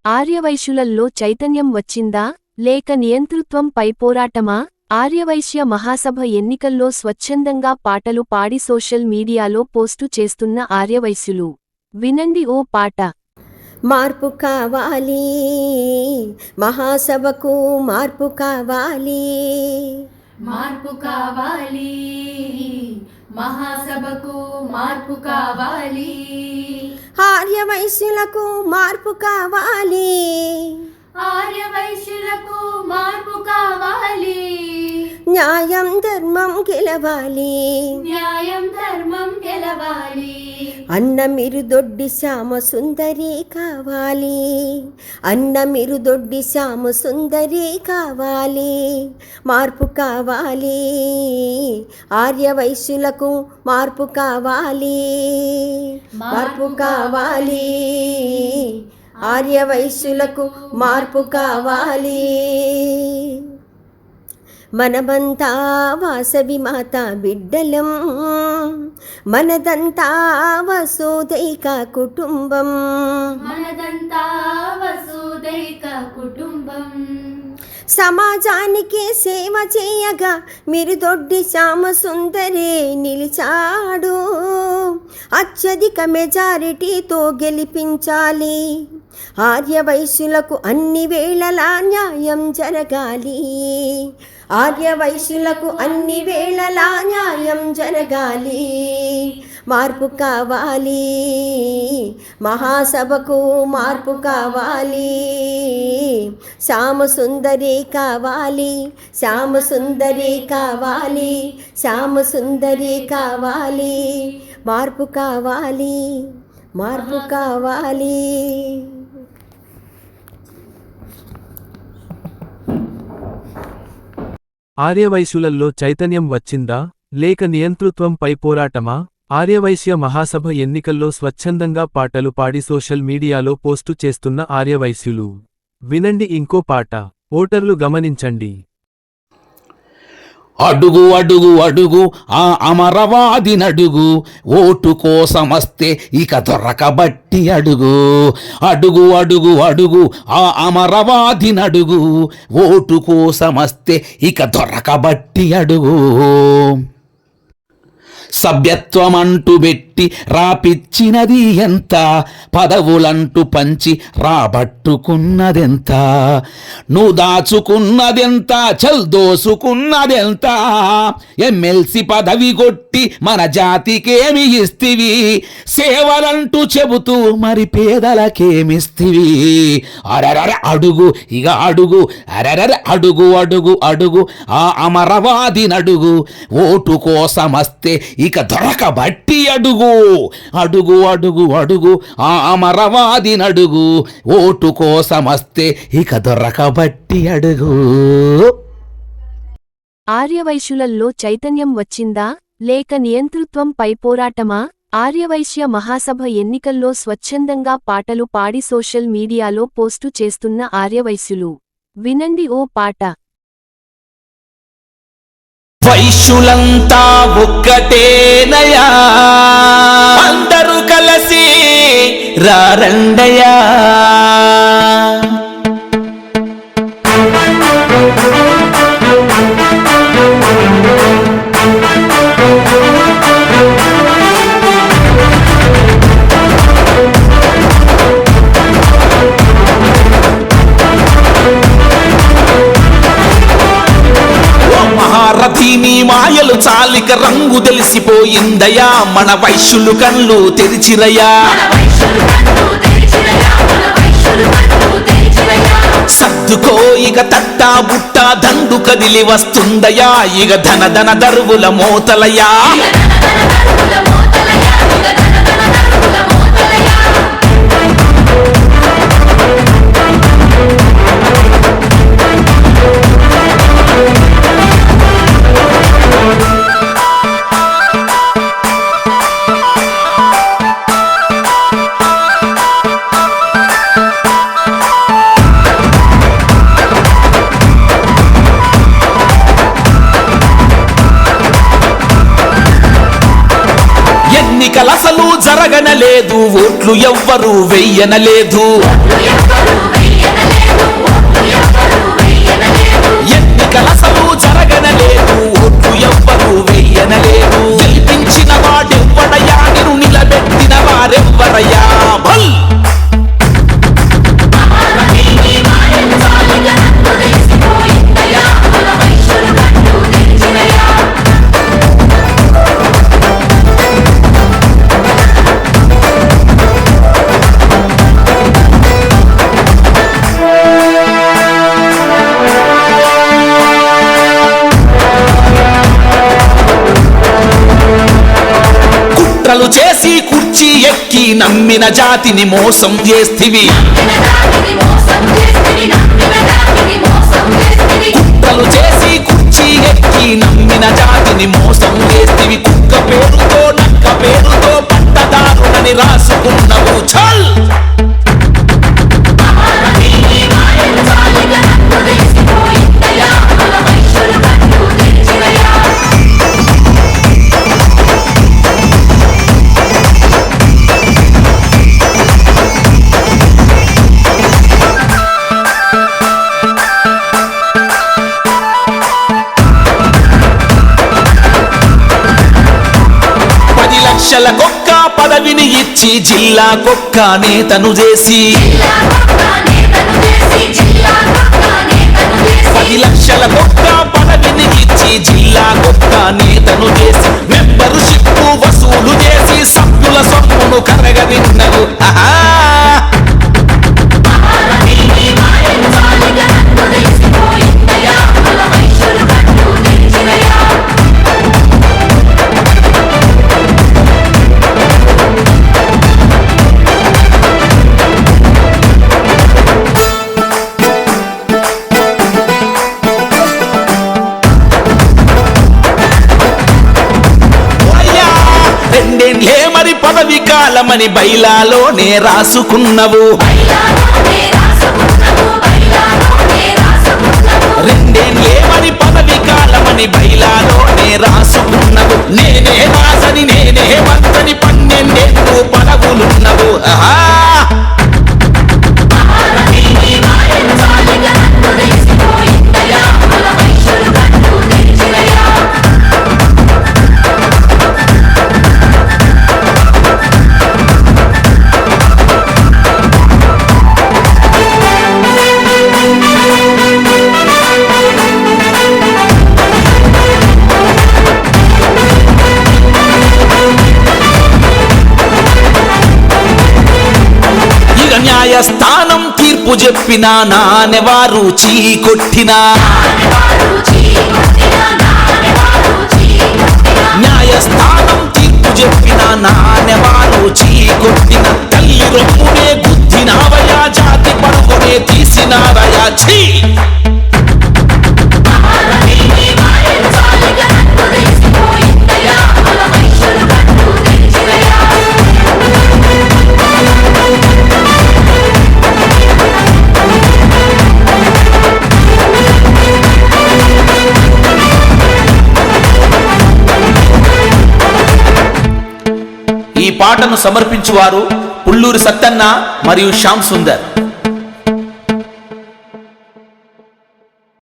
ఆర్యవైశ్యులల్లో చైతన్యం వచ్చిందా లేక నియంతృత్వంపై పోరాటమా? ఆర్యవైశ్య మహాసభ ఎన్నికల్లో స్వచ్ఛందంగా పాటలు పాడి సోషల్ మీడియాలో పోస్టు చేస్తున్న ఆర్యవైశ్యులు. వినండి ఓ పాట. మార్పు కావాలి, మహాసభకు మార్పు కావాలి, మార్పు కావాలి, మహాసభకు మార్పు కావాలి, ఆర్యవైశ్యులకు మార్పు కావాలి, ఆర్యవైశ్యులకు మార్పు కావాలి, న్యాయం ధర్మం గెలవాలి, న్యాయం ధర్మం గెలవాలి, అన్న మీరు దొడ్డి శ్యామ సుందరి కావాలి, అన్న మీరు దొడ్డి శ్యామ సుందరి కావాలి, మార్పు కావాలి, ఆర్యవైశ్యులకు మార్పు కావాలి, మార్పు కావాలి, ఆర్యవైశ్యులకు మార్పు కావాలి. మనమంతా వాసవి మాత బిడ్డలం, మనదంతా వసుదైక కుటుంబం, మనదంతా వసుదైక కుటుంబం, సమాజానికి సేవ చేయగా మీరు దొడ్డి శ్యామ సుందరే నిలిచాడు, అత్యధిక మెజారిటీతో గెలిపించాలి, ఆర్యవైశ్యులకు అన్ని వేళలా న్యాయం జరగాలి, ఆర్యవైశ్యులకు అన్ని వేళలా న్యాయం జరగాలి, మార్పు కావాలి, మహాసభకు మార్పు కావాలి, శ్యామ సుందరి కావాలి, శ్యామ సుందరి కావాలి, శ్యామ సుందరి కావాలి, మార్పు కావాలి, మార్పు కావాలి. ఆర్యవైశ్యులల్లో చైతన్యం వచ్చిందా లేక నియంతృత్వంపై పోరాటమా? ఆర్యవైశ్య మహాసభ ఎన్నికల్లో స్వచ్ఛందంగా పాటలు పాడి సోషల్ మీడియాలో పోస్టు చేస్తున్న ఆర్యవైశ్యులు. వినండి ఇంకో పాట. ఓటర్లు గమనించండి. అడుగు అడుగు అడుగు ఆ అమరవాది నడుగు, ఓటు కోసమస్తే ఇక దొరకబట్టి అడుగు, అడుగు అడుగు అడుగు ఆ అమరవాది నడుగు, ఓటు కోసమస్తే ఇక దొరకబట్టి అడుగు, సభ్యత్వమంటూ పెట్టి రాపిచ్చినది ఎంత, పదవులంటూ పంచి రాబట్టుకున్నదెంత, నువ్వు దాచుకున్నదెంత, చల్దోసుకున్నదెంత, ఎమ్మెల్సీ పదవి కొట్టి మన జాతికేమి ఇస్తివి, సేవలంటూ చెబుతూ మరి పేదలకేమిస్తివి, అరరర అడుగు ఇక అడుగు, అరరర అడుగు అడుగు అడుగు ఆ అమరవాది నడుగు, ఓటు కోసమస్తే ఇక దొరకబట్టి అడుగు, అడుగు అడుగు అడుగు ఆ అమరవాది నడుగు, ఓటు కోసమస్తే ఇక దొరకబట్టి అడుగు. ఆర్యవైశ్యులల్లో చైతన్యం వచ్చిందా లేక నియంతృత్వంపై పోరాటమా? ఆర్యవైశ్య మహాసభ ఎన్నికల్లో స్వచ్ఛందంగా పాటలు పాడి సోషల్ మీడియాలో పోస్టు చేస్తున్న ఆర్యవైశ్యులు. వినండి ఓ పాట. వైశ్యులంతా ఒక్కటేనయా, అందరూ కలిసి రారండయా, నీ మాయలు చాలిక రంగు తెలిసిపోయిందయా, మన వైశ్యులు కళ్ళు తెరిచిరయా, సర్దుకో ఇక తట్టా బుట్టా దండు కదిలి వస్తుందయా, ఇక ధన ధన దరువుల మోతలయా, ఎన్నికలసలు జరగనలేదు, ఓట్లు ఎవ్వరూ వెయ్యనలేదు, ఎనలేరు. గెలిపించిన వాడెవ్వడయా, నిన్ను నిలబెట్టిన వారెవ్వరయ్యా. భల్ కుట్రలు చేసి కుర్చీ ఎక్కి నమ్మిన జాతిని మోసం చేస్తివి. కుట్రలు చేసి కుర్చీ ఎక్కి నమ్మిన జాతిని మోసం చేస్తివి. కుక్క పేరుతో నక్క పేరుతో పట్టదారులని రాసుకున్నవు. చల్ లక్షలకొక్క పదవిని ఇచ్చి జిల్లాకొక్క నేతను చేసి 10 లక్షలకొక్క పదవిని ఇచ్చి జిల్లాకొక్క నేతను చేసి మెంబరుషిప్ వసూలు చేసి సభ్యుల సొమ్మును కరగదిన్నవు. రెండేండ్లే మరి పదవి కాలమని బైలాలోనే రాసుకున్నవు. రెండేండ్లే మరి పదవి కాలమని బైలాలోనే రాసుకున్నవు. నేనే రాసని నేనే మంత్రని 12 పదవులున్నవు. న్యాయస్థానం తీర్పు చెప్పినా నానెవారు చీ కొట్టినా. న్యాయస్థానం తీర్పు చెప్పినా నానెవారు చీ కొట్టిన. తల్లి రొమ్మునే గుద్దినావయా, జాతి పరువునే తీసినావయా. ఛీ ఈ పాటను సమర్పించువారు పుల్లూరి సత్తన్న మరియు శ్యామ్ సుందర్.